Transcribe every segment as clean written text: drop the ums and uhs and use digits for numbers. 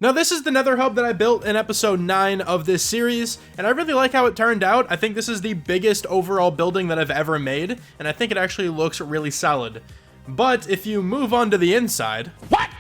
Now this is the Nether hub that I built in episode 9 of this series, and I really like how it turned out. I think this is the biggest overall building that I've ever made, and I think it actually looks really solid. But if you move on to the inside, what?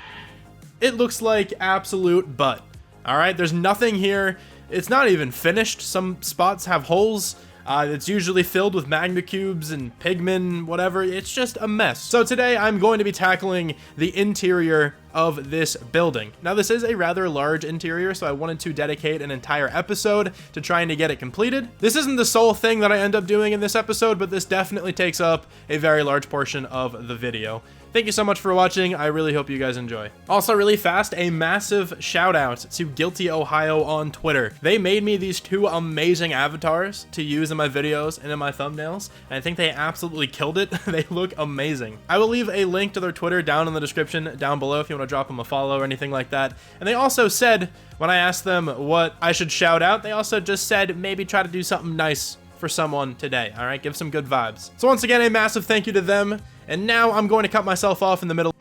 It looks like absolute butt. Alright, there's nothing here. It's not even finished. Some spots have holes. It's usually filled with magma cubes and pigmen, whatever. It's just a mess. So today I'm going to be tackling the interior of this building. Now this is a rather large interior, so I wanted to dedicate an entire episode to trying to get it completed. This isn't the sole thing that I end up doing in this episode, but this definitely takes up a very large portion of the video. Thank you so much for watching. I really hope you guys enjoy. Also, really fast, a massive shout out to Guilty Ohio on Twitter. They made me these two amazing avatars to use in my videos and in my thumbnails, and I think they absolutely killed it. They look amazing. I will leave a link to their Twitter down in the description down below if you want to drop them a follow or anything like that. And they also said, when I asked them what I should shout out, they also just said maybe try to do something nice for someone today. All right, give some good vibes. So once again, a massive thank you to them. And now I'm going to cut myself off in the middle.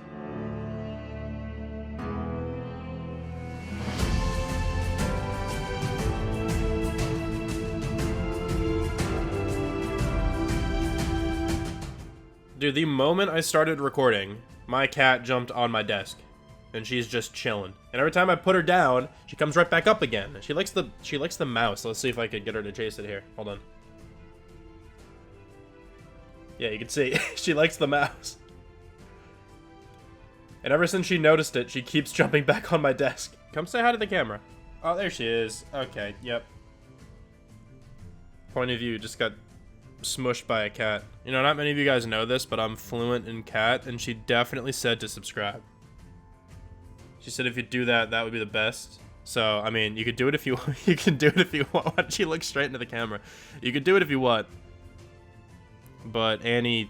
Dude, the moment I started recording, my cat jumped on my desk. And she's just chilling. And every time I put her down, she comes right back up again. She likes the mouse. Let's see if I could get her to chase it here. Hold on. Yeah, you can see, she likes the mouse. And ever since she noticed it, she keeps jumping back on my desk. Come say hi to the camera. Oh, there she is. Okay, yep. Point of view, just got smushed by a cat. You know, not many of you guys know this, but I'm fluent in cat, and she definitely said to subscribe. She said if you do that, that would be the best. So, I mean, you could do it if you you can do it if you want. Why don't she look straight into the camera? You could do it if you want. But Annie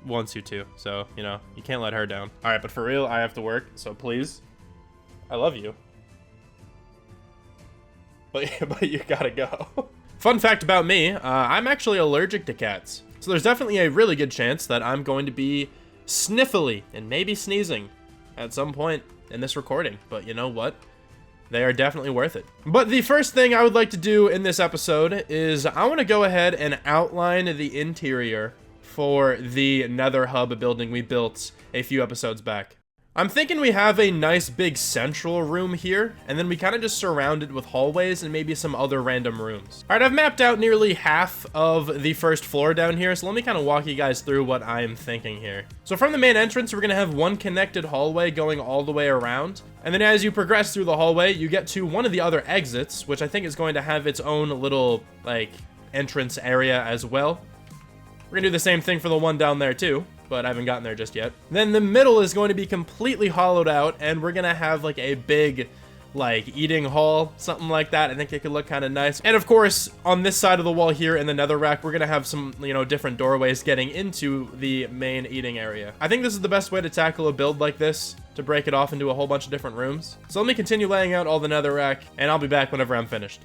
wants you to, so, you know, you can't let her down. All right, but for real, I have to work, so please, I love you. But you gotta go. Fun fact about me, I'm actually allergic to cats. So there's definitely a really good chance that I'm going to be sniffly and maybe sneezing at some point in this recording. But you know what? They are definitely worth it. But the first thing I would like to do in this episode is I want to go ahead and outline the interior for the Nether hub building we built a few episodes back. I'm thinking we have a nice big central room here, and then we kind of just surround it with hallways and maybe some other random rooms. All right, I've mapped out nearly half of the first floor down here, so let me kind of walk you guys through what I am thinking here. So from the main entrance, we're gonna have one connected hallway going all the way around, and then as you progress through the hallway, you get to one of the other exits, which I think is going to have its own little, like, entrance area as well. We're gonna do the same thing for the one down there too, but I haven't gotten there just yet. Then the middle is going to be completely hollowed out, and we're gonna have like a big, like, eating hall, something like that. I think it could look kind of nice. And of course, on this side of the wall here in the nether rack, we're gonna have some, you know, different doorways getting into the main eating area. I think this is the best way to tackle a build like this, to break it off into a whole bunch of different rooms. So let me continue laying out all the nether rack, and I'll be back whenever I'm finished.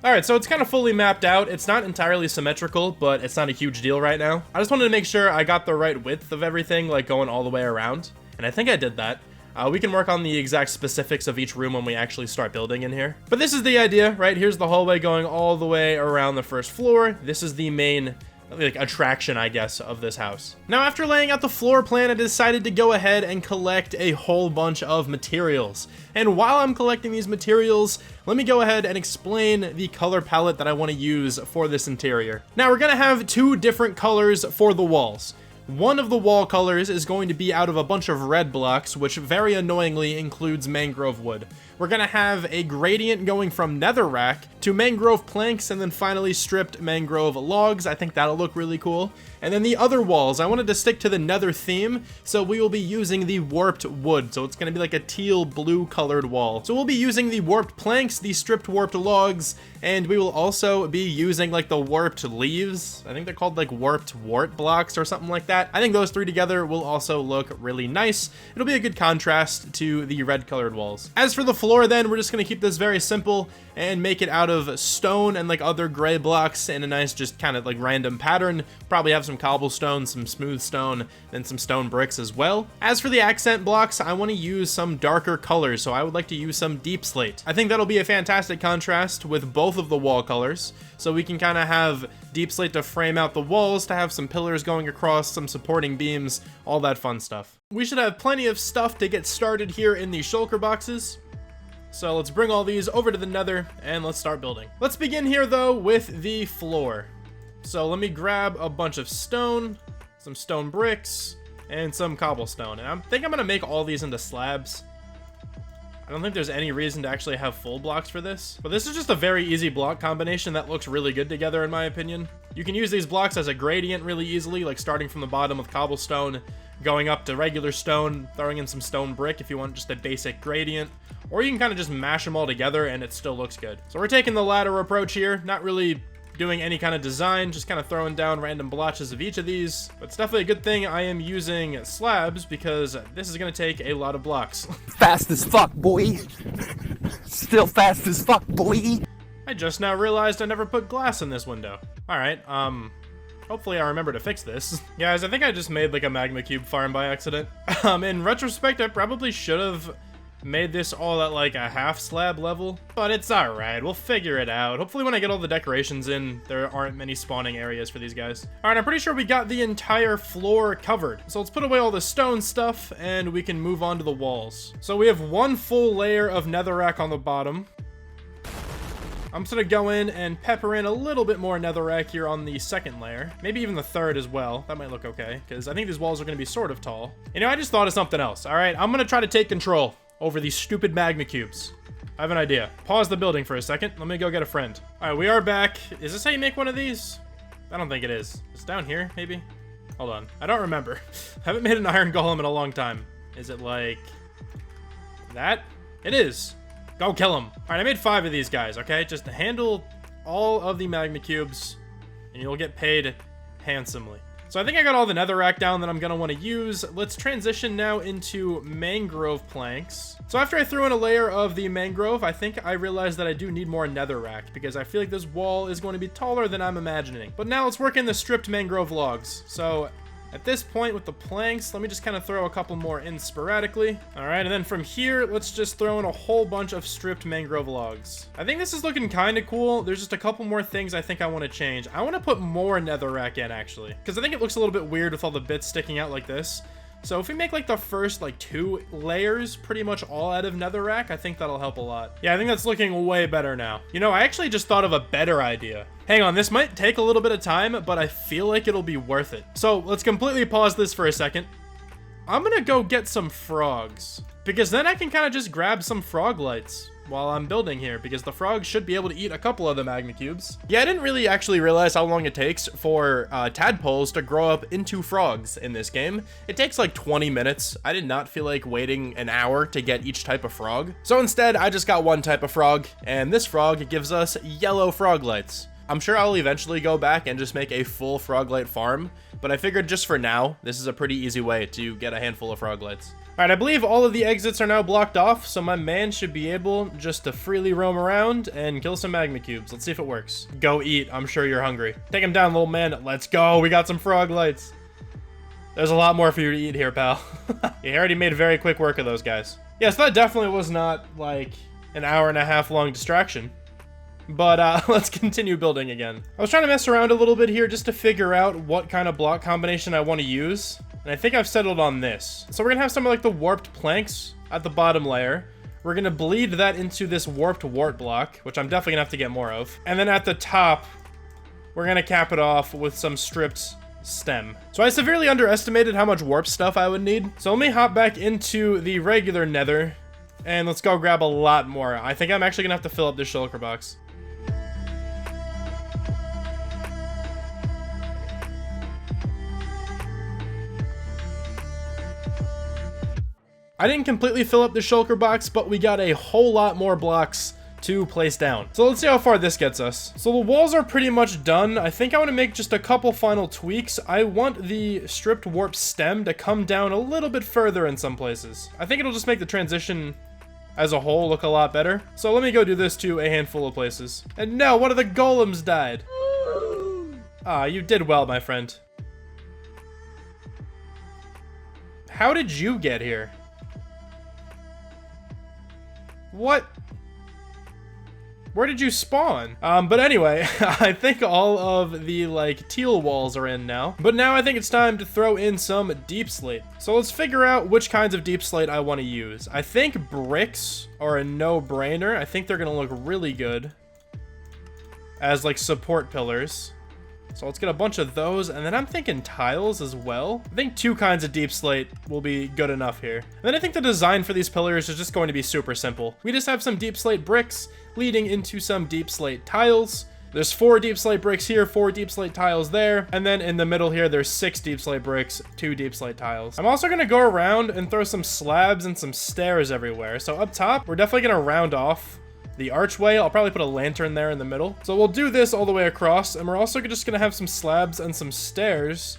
Alright, so it's kind of fully mapped out. It's not entirely symmetrical, but it's not a huge deal right now. I just wanted to make sure I got the right width of everything, like going all the way around. And I think I did that. We can work on the exact specifics of each room when we actually start building in here. But this is the idea, right? Here's the hallway going all the way around the first floor. This is the main, like, attraction, I guess, of this house. Now, after laying out the floor plan, I decided to go ahead and collect a whole bunch of materials. And while I'm collecting these materials, let me go ahead and explain the color palette that I want to use for this interior. Now, we're gonna have two different colors for the walls. One of the wall colors is going to be out of a bunch of red blocks, which very annoyingly includes mangrove wood. We're gonna have a gradient going from netherrack to mangrove planks and then finally stripped mangrove logs. I think that'll look really cool. And then the other walls, I wanted to stick to the nether theme, so we will be using the warped wood. So it's gonna be like a teal blue colored wall. So we'll be using the warped planks, the stripped warped logs, and we will also be using like the warped leaves. I think they're called like warped wart blocks or something like that. I think those three together will also look really nice. It'll be a good contrast to the red colored walls. As for the floor then, we're just gonna keep this very simple and make it out of stone and like other gray blocks in a nice just kind of like random pattern. Probably have some cobblestone, some smooth stone, and some stone bricks as well. As for the accent blocks, I want to use some darker colors, so I would like to use some deep slate. I think that'll be a fantastic contrast with both of the wall colors, so we can kind of have deep slate to frame out the walls, to have some pillars going across, some supporting beams, all that fun stuff. We should have plenty of stuff to get started here in these shulker boxes. So let's bring all these over to the Nether and let's start building. Let's begin here though with the floor. So let me grab a bunch of stone, some stone bricks, and some cobblestone. And I think I'm gonna make all these into slabs. I don't think there's any reason to actually have full blocks for this, but this is just a very easy block combination that looks really good together in my opinion. You can use these blocks as a gradient really easily, like starting from the bottom with cobblestone, going up to regular stone, throwing in some stone brick if you want just a basic gradient, or you can kind of just mash them all together and it still looks good. So we're taking the ladder approach here, not really doing any kind of design, just kind of throwing down random blotches of each of these. But it's definitely a good thing I am using slabs because this is going to take a lot of blocks. Fast as fuck, boy. Still fast as fuck, boy. I just now realized I never put glass in this window. All right, hopefully I remember to fix this. Guys, I think I just made like a magma cube farm by accident. In retrospect, I probably should have made this all at like a half slab level, but it's all right. We'll figure it out. Hopefully when I get all the decorations in, there aren't many spawning areas for these guys. All right, I'm pretty sure we got the entire floor covered. So let's put away all the stone stuff and we can move on to the walls. So we have one full layer of netherrack on the bottom. I'm just gonna go in and pepper in a little bit more netherrack here on the second layer. Maybe even the third as well. That might look okay, because I think these walls are gonna be sort of tall. You know, I just thought of something else. All right, I'm gonna try to take control over these stupid magma cubes. I have an idea. Pause the building for a second. Let me go get a friend. All right, we are back. Is this how you make one of these? I don't think it is. It's down here, maybe? Hold on. I don't remember. I haven't made an iron golem in a long time. Is it like that? It is. Go kill him. All right, I made 5 of these guys, okay? Just handle all of the magma cubes and you'll get paid handsomely. So I think I got all the netherrack down that I'm gonna want to use. Let's transition now into mangrove planks. So after I threw in a layer of the mangrove, I think I realized that I do need more netherrack because I feel like this wall is going to be taller than I'm imagining. But now let's work in the stripped mangrove logs. So at this point with the planks, let me just kind of throw a couple more in sporadically. All right, and then from here, let's just throw in a whole bunch of stripped mangrove logs. I think this is looking kind of cool. There's just a couple more things I think I want to change. I want to put more netherrack in actually, because I think it looks a little bit weird with all the bits sticking out like this. So if we make like the first like 2 layers pretty much all out of netherrack, I think that'll help a lot. Yeah, I think that's looking way better now. You know, I actually just thought of a better idea. Hang on, this might take a little bit of time, but I feel like it'll be worth it. So let's completely pause this for a second. I'm gonna go get some frogs, because then I can kind of just grab some frog lights while I'm building here, because the frogs should be able to eat a couple of the magma cubes. Yeah, I didn't really actually realize how long it takes for tadpoles to grow up into frogs in this game. It takes like 20 minutes. I did not feel like waiting an hour to get each type of frog. So instead, I just got one type of frog, and this frog gives us yellow frog lights. I'm sure I'll eventually go back and just make a full frog light farm, but I figured just for now, this is a pretty easy way to get a handful of frog lights. All right, I believe all of the exits are now blocked off, so my man should be able just to freely roam around and kill some magma cubes. Let's see if it works. Go eat. I'm sure you're hungry. Take him down, little man. Let's go. We got some frog lights. There's a lot more for you to eat here, pal. You already made very quick work of those guys. Yes, that definitely was not like an hour-and-a-half long distraction. But let's continue building again. I was trying to mess around a little bit here just to figure out what kind of block combination I want to use. And I think I've settled on this. So we're going to have some of like the warped planks at the bottom layer. We're going to bleed that into this warped wart block, which I'm definitely going to have to get more of. And then at the top, we're going to cap it off with some stripped stem. So I severely underestimated how much warp stuff I would need. So let me hop back into the regular nether and let's go grab a lot more. I think I'm actually going to have to fill up this shulker box. I didn't completely fill up the shulker box, but we got a whole lot more blocks to place down. So let's see how far this gets us. So the walls are pretty much done. I think I want to make just a couple final tweaks. I want the stripped warp stem to come down a little bit further in some places. I think it'll just make the transition as a whole look a lot better. So let me go do this to a handful of places. And no, one of the golems died. Ah, you did well, my friend. How did you get here? What? Where did you spawn? But anyway, I think all of the, like, teal walls are in now. But now I think it's time to throw in some deep slate. So let's figure out which kinds of deep slate I want to use. I think bricks are a no-brainer. I think they're gonna look really good as, like, support pillars. So let's get a bunch of those, and then I'm thinking tiles as well. I think 2 kinds of deep slate will be good enough here. And then I think the design for these pillars is just going to be super simple. We just have some deep slate bricks leading into some deep slate tiles. There's 4 deep slate bricks here, 4 deep slate tiles there, and then in the middle here, there's 6 deep slate bricks, 2 deep slate tiles. I'm also gonna go around and throw some slabs and some stairs everywhere. So up top, we're definitely gonna round off the archway. I'll probably put a lantern there in the middle. So we'll do this all the way across, and we're also just gonna have some slabs and some stairs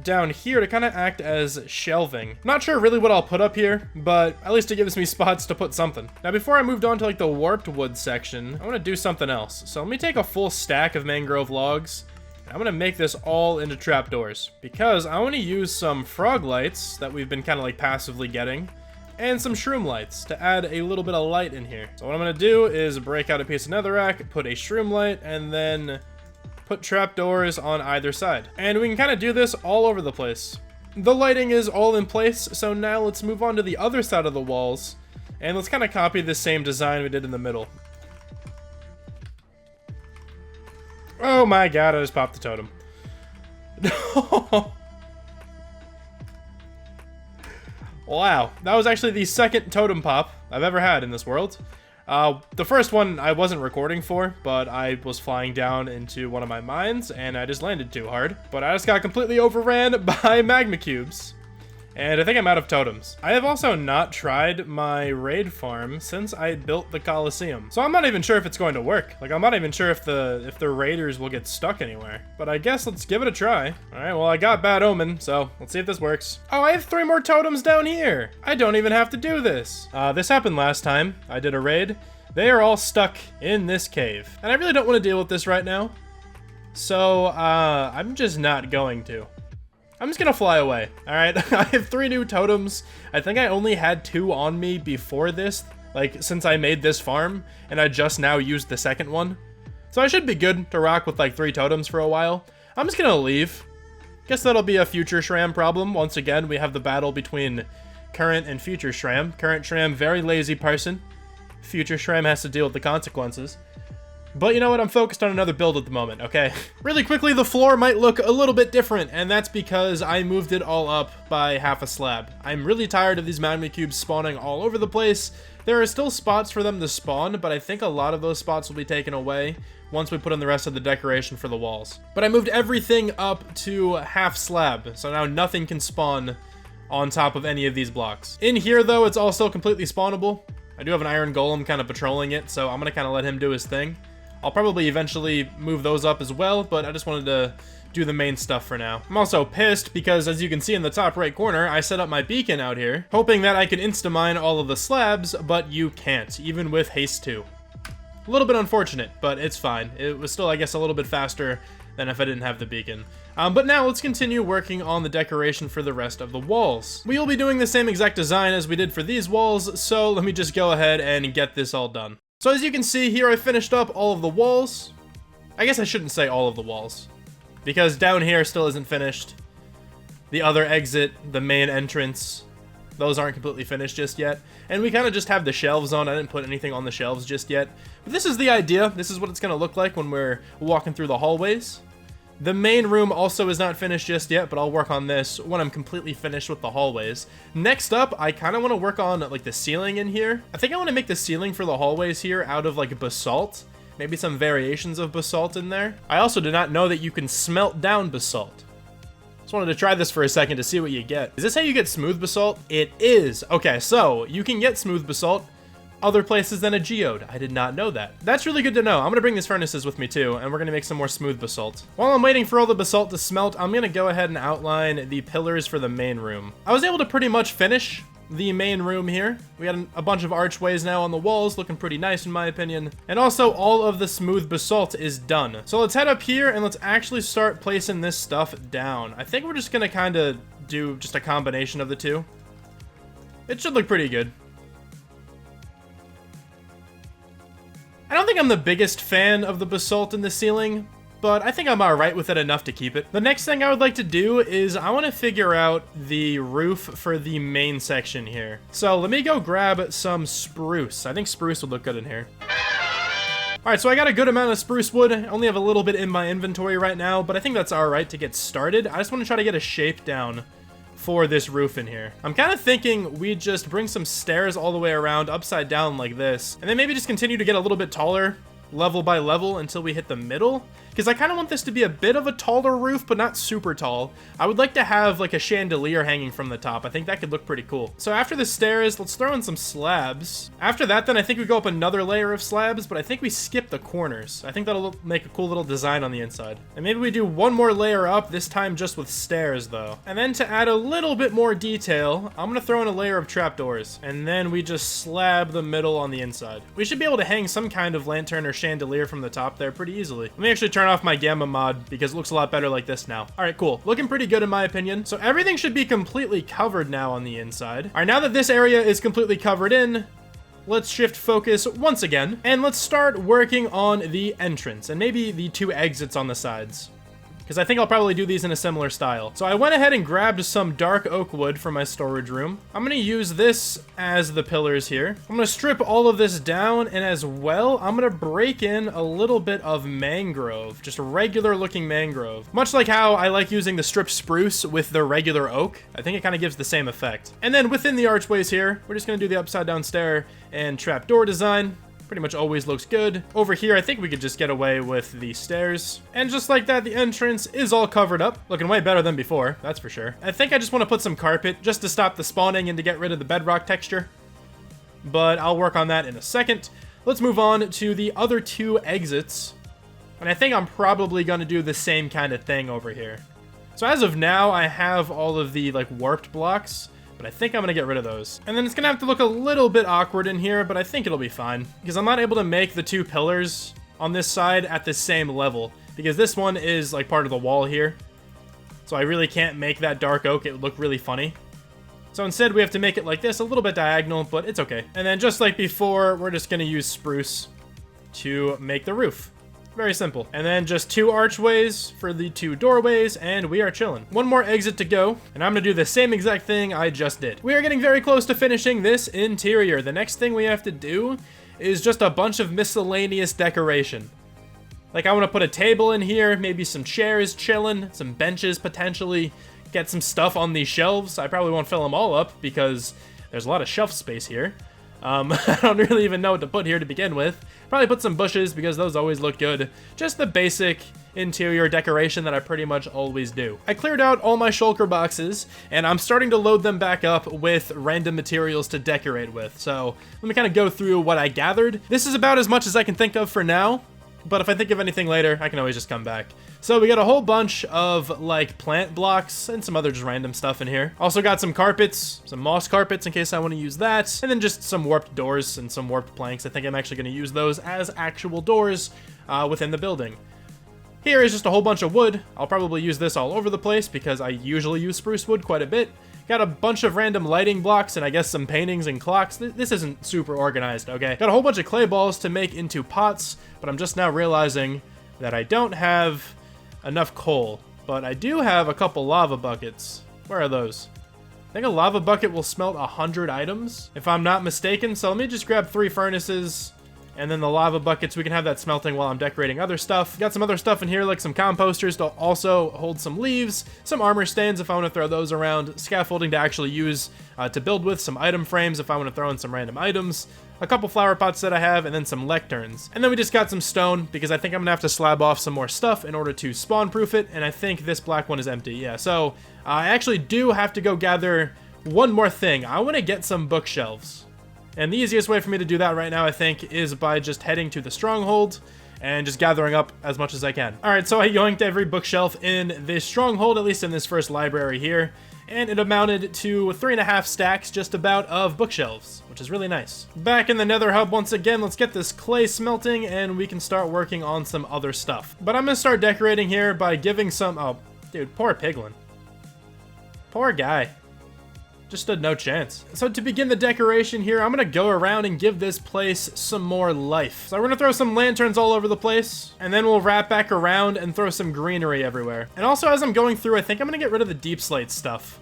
down here to kind of act as shelving. Not sure really what I'll put up here, but at least it gives me spots to put something. Now, before I moved on to like the warped wood section, I want to do something else. So let me take a full stack of mangrove logs. I'm gonna make this all into trapdoors because I want to use some frog lights that we've been kind of like passively getting, and some shroom lights to add a little bit of light in here. So what I'm gonna do is break out a piece of netherrack, put a shroom light, and then put trapdoors on either side. And we can kind of do this all over the place. The lighting is all in place, so now let's move on to the other side of the walls, and let's kind of copy the same design we did in the middle. Oh my god, I just popped the totem. Wow, that was actually the second totem pop I've ever had in this world. The first one I wasn't recording for, but I was flying down into one of my mines, and I just landed too hard. But I just got completely overran by magma cubes. And I think I'm out of totems. I have also not tried my raid farm since I built the Coliseum. So I'm not even sure if it's going to work. Like, I'm not even sure if the raiders will get stuck anywhere. But I guess let's give it a try. All right, well, I got Bad Omen, so let's see if this works. Oh, I have 3 more totems down here. I don't even have to do this. This happened last time I did a raid. They are all stuck in this cave. And I really don't want to deal with this right now. So, I'm just not going to. I'm just gonna fly away, alright? I have 3 new totems. I think I only had 2 on me before this, like, since I made this farm, and I just now used the second one. So I should be good to rock with, like, 3 totems for a while. I'm just gonna leave. Guess that'll be a future Shram problem. Once again, we have the battle between current and future Shram. Current Shram, very lazy person. Future Shram has to deal with the consequences. But you know what? I'm focused on another build at the moment, okay? Really quickly, the floor might look a little bit different, and that's because I moved it all up by half a slab. I'm really tired of these magma cubes spawning all over the place. There are still spots for them to spawn, but I think a lot of those spots will be taken away once we put in the rest of the decoration for the walls. But I moved everything up to half slab, so now nothing can spawn on top of any of these blocks. In here, though, it's all still completely spawnable. I do have an iron golem kind of patrolling it, so I'm gonna kind of let him do his thing. I'll probably eventually move those up as well, but I just wanted to do the main stuff for now. I'm also pissed because, as you can see in the top right corner, I set up my beacon out here, hoping that I could insta-mine all of the slabs, but you can't, even with haste 2. A little bit unfortunate, but it's fine. It was still, I guess, a little bit faster than if I didn't have the beacon. But now let's continue working on the decoration for the rest of the walls. We will be doing the same exact design as we did for these walls, so let me just go ahead and get this all done. So as you can see here, I finished up all of the walls. I guess I shouldn't say all of the walls, because down here still isn't finished. The other exit, the main entrance, those aren't completely finished just yet. And we kind of just have the shelves on. I didn't put anything on the shelves just yet. But this is the idea. This is what it's going to look like when we're walking through the hallways. The main room also is not finished just yet, but I'll work on this when I'm completely finished with the hallways. Next up, I kind of want to work on like the ceiling in here. I think I want to make the ceiling for the hallways here out of like basalt. Maybe some variations of basalt in there. I also did not know that you can smelt down basalt. Just wanted to try this for a second to see what you get. Is this how you get smooth basalt? It is. Okay, so you can get smooth basalt other places than a geode. I did not know that. That's really good to know. I'm gonna bring these furnaces with me too, and we're gonna make some more smooth basalt. While I'm waiting for all the basalt to smelt, I'm gonna go ahead and outline the pillars for the main room. I was able to pretty much finish the main room here. We got a bunch of archways now on the walls, looking pretty nice in my opinion. And also all of the smooth basalt is done. So let's head up here and let's actually start placing this stuff down. I think we're just gonna kind of do just a combination of the two. It should look pretty good. I don't think I'm the biggest fan of the basalt in the ceiling, but I think I'm alright with it enough to keep it. The next thing I would like to do is I want to figure out the roof for the main section here. So let me go grab some spruce. I think spruce would look good in here. Alright, so I got a good amount of spruce wood. I only have a little bit in my inventory right now, but I think that's alright to get started. I just want to try to get a shape down for this roof in here. I'm kind of thinking we just bring some stairs all the way around upside down like this, and then maybe just continue to get a little bit taller level by level until we hit the middle, because I kind of want this to be a bit of a taller roof, but not super tall. I would like to have like a chandelier hanging from the top. I think that could look pretty cool. So after the stairs, let's throw in some slabs. After that, then I think we go up another layer of slabs, but I think we skip the corners. I think that'll make a cool little design on the inside. And maybe we do one more layer up, this time just with stairs though. And then to add a little bit more detail, I'm gonna throw in a layer of trapdoors, and then we just slab the middle on the inside. We should be able to hang some kind of lantern or chandelier from the top there pretty easily. Let me actually turn off my gamma mod because it looks a lot better like this now. All right, cool. Looking pretty good in my opinion. So everything should be completely covered now on the inside. All right, now that this area is completely covered in, let's shift focus once again, and let's start working on the entrance and maybe the two exits on the sides, because I think I'll probably do these in a similar style. So I went ahead and grabbed some dark oak wood from my storage room. I'm gonna use this as the pillars here. I'm gonna strip all of this down, and as well, I'm gonna break in a little bit of mangrove, just a regular looking mangrove. Much like how I like using the stripped spruce with the regular oak, I think it kind of gives the same effect. And then within the archways here, we're just gonna do the upside down stair and trapdoor design. Pretty much always looks good. Over here, I think we could just get away with the stairs. And just like that, the entrance is all covered up. Looking way better than before, that's for sure. I think I just want to put some carpet just to stop the spawning and to get rid of the bedrock texture. But I'll work on that in a second. Let's move on to the other two exits. And I think I'm probably going to do the same kind of thing over here. So as of now, I have all of the like warped blocks, but I think I'm going to get rid of those. And then it's going to have to look a little bit awkward in here, but I think it'll be fine, because I'm not able to make the two pillars on this side at the same level, because this one is like part of the wall here. So I really can't make that dark oak. It would look really funny. So instead we have to make it like this, a little bit diagonal, but it's okay. And then just like before, we're just going to use spruce to make the roof. Very simple. And then just two archways for the two doorways, and we are chilling. One more exit to go, and I'm gonna do the same exact thing I just did. We are getting very close to finishing this interior. The next thing we have to do is just a bunch of miscellaneous decoration. Like I want to put a table in here, maybe some chairs chilling, some benches potentially, get some stuff on these shelves. I probably won't fill them all up because there's a lot of shelf space here. I don't really even know what to put here to begin with. Probably put some bushes because those always look good. Just the basic interior decoration that I pretty much always do. I cleared out all my shulker boxes, and I'm starting to load them back up with random materials to decorate with. So let me kind of go through what I gathered. This is about as much as I can think of for now, but if I think of anything later, I can always just come back. So we got a whole bunch of like plant blocks and some other just random stuff in here. Also got some carpets, some moss carpets in case I want to use that. And then just some warped doors and some warped planks. I think I'm actually going to use those as actual doors within the building. Here is just a whole bunch of wood. I'll probably use this all over the place because I usually use spruce wood quite a bit. Got a bunch of random lighting blocks and I guess some paintings and clocks. This isn't super organized, okay? Got a whole bunch of clay balls to make into pots, but I'm just now realizing that I don't have enough coal. But I do have a couple lava buckets. Where are those? I think a lava bucket will smelt 100 items, if I'm not mistaken. So let me just grab 3 furnaces. And then the lava buckets, we can have that smelting while I'm decorating other stuff. Got some other stuff in here, like some composters to also hold some leaves, some armor stands if I want to throw those around, scaffolding to actually use to build with, some item frames if I want to throw in some random items, a couple flower pots that I have, and then some lecterns. And then we just got some stone, because I think I'm going to have to slab off some more stuff in order to spawn-proof it, and I think this black one is empty, yeah. So I actually do have to go gather one more thing. I want to get some bookshelves. And the easiest way for me to do that right now, I think, is by just heading to the stronghold and just gathering up as much as I can. All right, so I yoinked every bookshelf in this stronghold, at least in this first library here. and it amounted to 3.5 stacks just about of bookshelves, which is really nice. Back in the Nether hub once again, let's get this clay smelting and we can start working on some other stuff. But I'm gonna start decorating here by giving some, oh, dude, poor piglin. Poor guy. Just stood no chance. So to begin the decoration here, I'm gonna go around and give this place some more life. So we're gonna throw some lanterns all over the place, and then we'll wrap back around and throw some greenery everywhere. And also as I'm going through, I think I'm gonna get rid of the deep slate stuff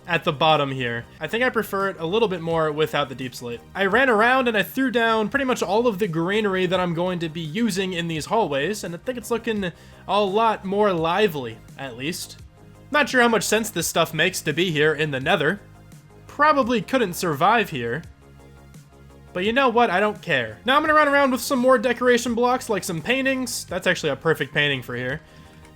at the bottom here. I think I prefer it a little bit more without the deep slate. I ran around and I threw down pretty much all of the greenery that I'm going to be using in these hallways, and I think it's looking a lot more lively, at least. Not sure how much sense this stuff makes to be here in the Nether. Probably couldn't survive here. But you know what? I don't care. Now I'm gonna run around with some more decoration blocks, like some paintings. That's actually a perfect painting for here.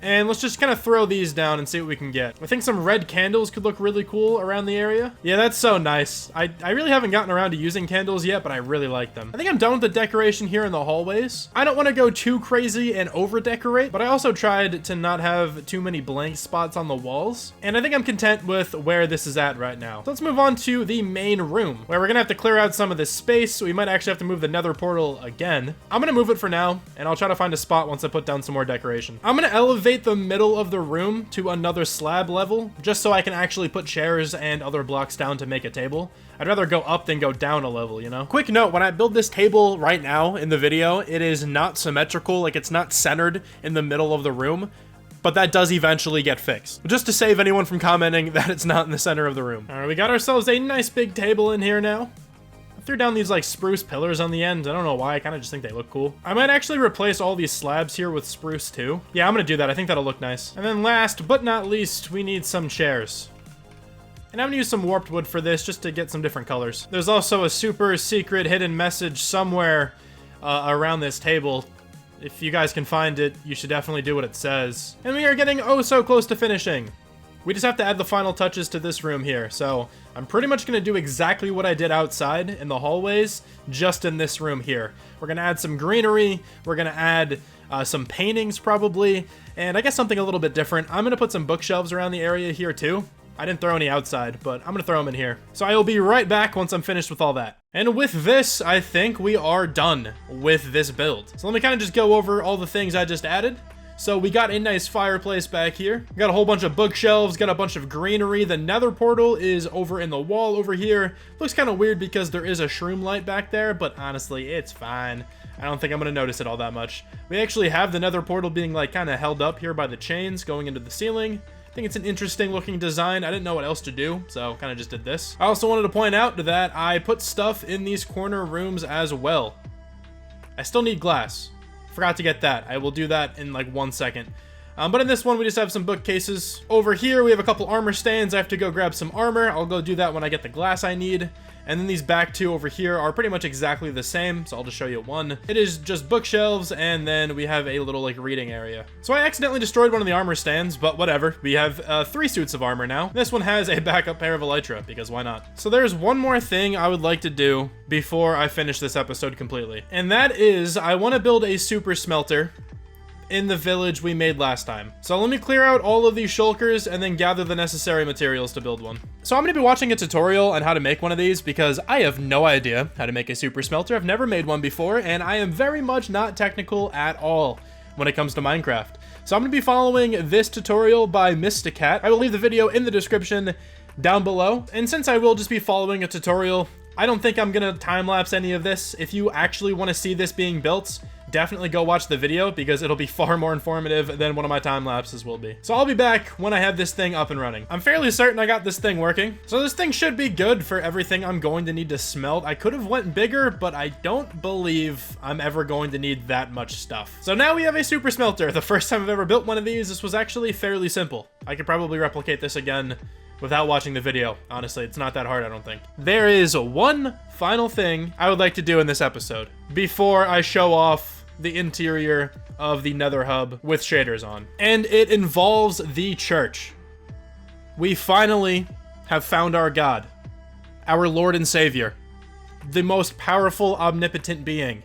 And let's just kind of throw these down and see what we can get. I think some red candles could look really cool around the area. Yeah, that's so nice. I really haven't gotten around to using candles yet, but I really like them. I think I'm done with the decoration here in the hallways. I don't want to go too crazy and over-decorate, but I also tried to not have too many blank spots on the walls. And I think I'm content with where this is at right now. So let's move on to the main room, where we're gonna have to clear out some of this space, so we might actually have to move the Nether portal again. I'm gonna move it for now, and I'll try to find a spot once I put down some more decoration. I'm gonna elevate the middle of the room to another slab level, just so I can actually put chairs and other blocks down to make a table. I'd rather go up than go down a level, you know? Quick note, when I build this table right now in the video, it is not symmetrical, like it's not centered in the middle of the room, but that does eventually get fixed. Just to save anyone from commenting that it's not in the center of the room. All right, we got ourselves a nice big table in here now. Threw down these like spruce pillars on the end. I don't know why, I kind of just think they look cool. I might actually replace all these slabs here with spruce too. Yeah, I'm gonna do that. I think that'll look nice. And then last but not least, we need some chairs. And I'm gonna use some warped wood for this just to get some different colors. There's also a super secret hidden message somewhere around this table. If you guys can find it, you should definitely do what it says. And we are getting oh so close to finishing. We just have to add the final touches to this room here, so I'm pretty much going to do exactly what I did outside in the hallways, just in this room here. We're going to add some greenery, we're going to add some paintings probably, and I guess something a little bit different. I'm going to put some bookshelves around the area here too. I didn't throw any outside, but I'm going to throw them in here. So I will be right back once I'm finished with all that. And with this, I think we are done with this build. So let me kind of just go over all the things I just added. So we got a nice fireplace back here. We got a whole bunch of bookshelves, got a bunch of greenery. The Nether portal is over in the wall over here. Looks kind of weird because there is a shroom light back there, but honestly, it's fine. I don't think I'm gonna notice it all that much. We actually have the Nether portal being like kind of held up here by the chains going into the ceiling. I think it's an interesting looking design. I didn't know what else to do, so kind of just did this. I also wanted to point out that I put stuff in these corner rooms as well. I still need glass. Forgot to get that. I will do that in like 1 second. But in this one, we just have some bookcases. Over here, we have a couple armor stands. I have to go grab some armor. I'll go do that when I get the glass I need. And then these back two over here are pretty much exactly the same, so I'll just show you one. It is just bookshelves, and then we have a little like reading area. So I accidentally destroyed one of the armor stands, but whatever. We have 3 suits of armor now. This one has a backup pair of elytra, because why not? So there's one more thing I would like to do before I finish this episode completely. And that is, I want to build a super smelter in the village we made last time. So let me clear out all of these shulkers and then gather the necessary materials to build one. So I'm gonna be watching a tutorial on how to make one of these because I have no idea how to make a super smelter. I've never made one before, and I am very much not technical at all when it comes to Minecraft. So I'm gonna be following this tutorial by Mysticat. I will leave the video in the description down below. And since I will just be following a tutorial, I don't think I'm gonna time-lapse any of this. If you actually want to see this being built, definitely go watch the video because it'll be far more informative than one of my time lapses will be. So I'll be back when I have this thing up and running. I'm fairly certain I got this thing working. So this thing should be good for everything I'm going to need to smelt. I could have went bigger, but I don't believe I'm ever going to need that much stuff. So now we have a super smelter. The first time I've ever built one of these, this was actually fairly simple. I could probably replicate this again without watching the video. Honestly, it's not that hard, I don't think. There is one final thing I would like to do in this episode before I show off the interior of the Nether hub with shaders on. And it involves the church. We finally have found our God, our Lord and Savior, the most powerful, omnipotent being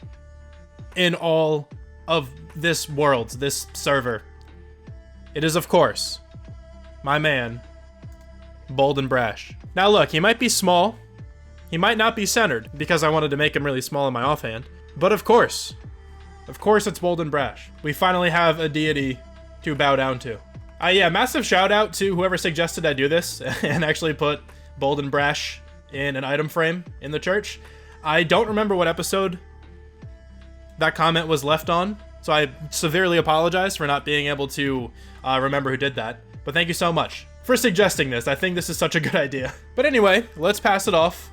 in all of this world, this server. It is, of course, my man, bold and brash. Now look, he might be small. He might not be centered because I wanted to make him really small in my offhand. But of course it's bold and brash. We finally have a deity to bow down to. Yeah, massive shout out to whoever suggested I do this and actually put bold and brash in an item frame in the church. I don't remember what episode that comment was left on, so I severely apologize for not being able to remember who did that. But thank you so much for suggesting this. I think this is such a good idea. But anyway, let's pass it off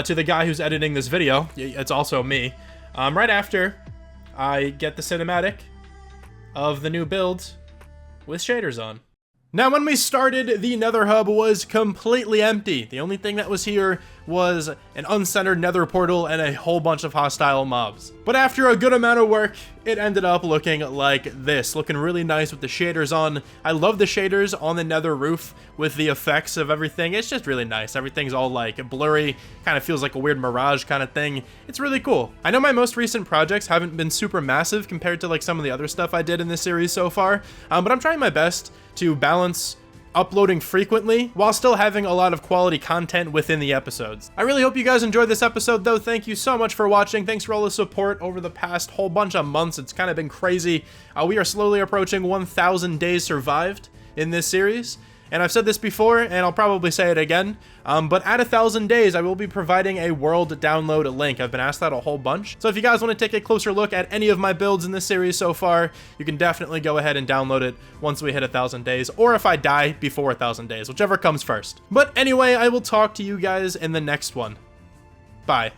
to the guy who's editing this video. It's also me. Right after I get the cinematic of the new build with shaders on. Now, when we started, the Nether hub was completely empty. The only thing that was here was an uncentered Nether portal and a whole bunch of hostile mobs. But after a good amount of work, it ended up looking like this, looking really nice with the shaders on. I love the shaders on the Nether roof with the effects of everything. It's just really nice. Everything's all like blurry, kind of feels like a weird mirage kind of thing. It's really cool. I know my most recent projects haven't been super massive compared to like some of the other stuff I did in this series so far, but I'm trying my best to balance uploading frequently while still having a lot of quality content within the episodes. I really hope you guys enjoyed this episode though. Thank you so much for watching. Thanks for all the support over the past whole bunch of months. It's kind of been crazy. We are slowly approaching 1,000 days survived in this series. And I've said this before, and I'll probably say it again, but at 1,000 days, I will be providing a world download link. I've been asked that a whole bunch. So if you guys want to take a closer look at any of my builds in this series so far, you can definitely go ahead and download it once we hit 1,000 days, or if I die before 1,000 days, whichever comes first. But anyway, I will talk to you guys in the next one. Bye.